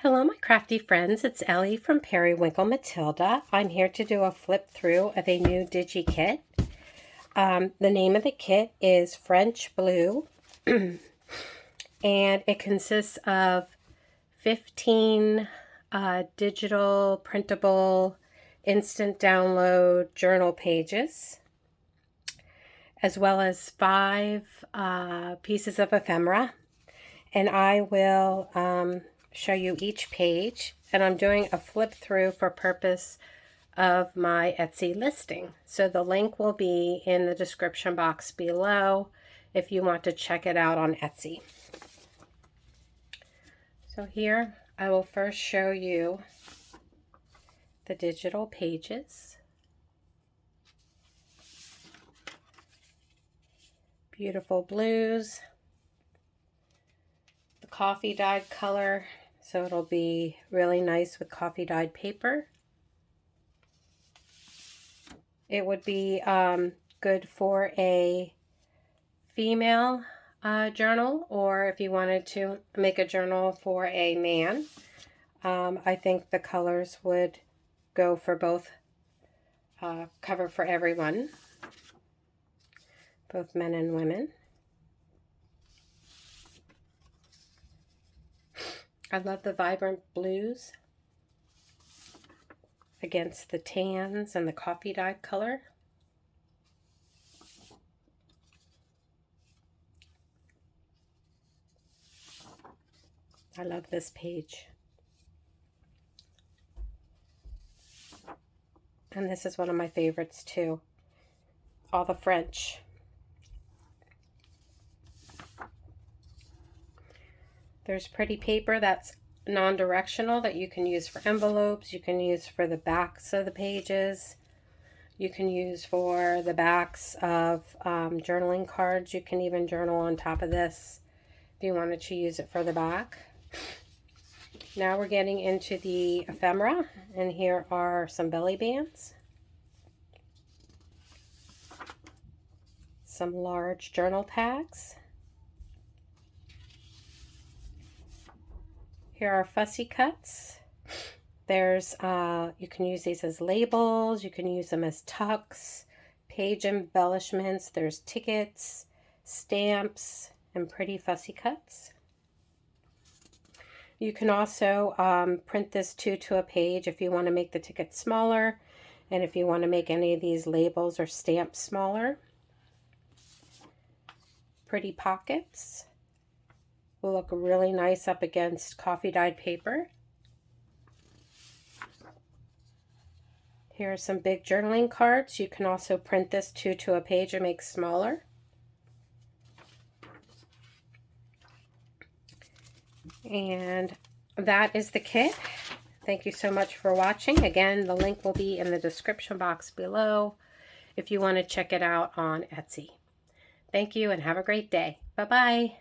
Hello, my crafty friends. It's Ellie from Periwinkle Matilda. I'm here to do a flip through of a new digi kit. The name of the kit is French Blue, and it consists of 15 digital, printable, instant download journal pages, as well as 5 pieces of ephemera. And I will show you each page, and I'm doing a flip through for purpose of my Etsy listing. So the link will be in the description box below if you want to check it out on Etsy. So here I will first show you the digital pages. Beautiful blues. The coffee dyed color, so it'll be really nice with coffee dyed paper. It would be good for a female journal, or if you wanted to make a journal for a man. I think the colors would go for both, cover for everyone, both men and women. I love the vibrant blues against the tans and the coffee dyed color. I love this page. And this is one of my favorites too. All the French. There's pretty paper that's non-directional that you can use for envelopes. You can use for the backs of the pages. You can use for the backs of journaling cards. You can even journal on top of this if you wanted to use it for the back. Now we're getting into the ephemera, and here are some belly bands. Some large journal tags. Here are fussy cuts. There's, you can use these as labels, you can use them as tucks, page embellishments, there's tickets, stamps, and pretty fussy cuts. You can also print this to a page if you want to make the ticket smaller, and if you want to make any of these labels or stamps smaller. Pretty pockets. Will look really nice up against coffee dyed paper. Here are some big journaling cards. You can also print this to a page and make smaller. And that is the kit. Thank you so much for watching. Again, the link will be in the description box below if you want to check it out on Etsy. Thank you and have a great day. Bye-bye.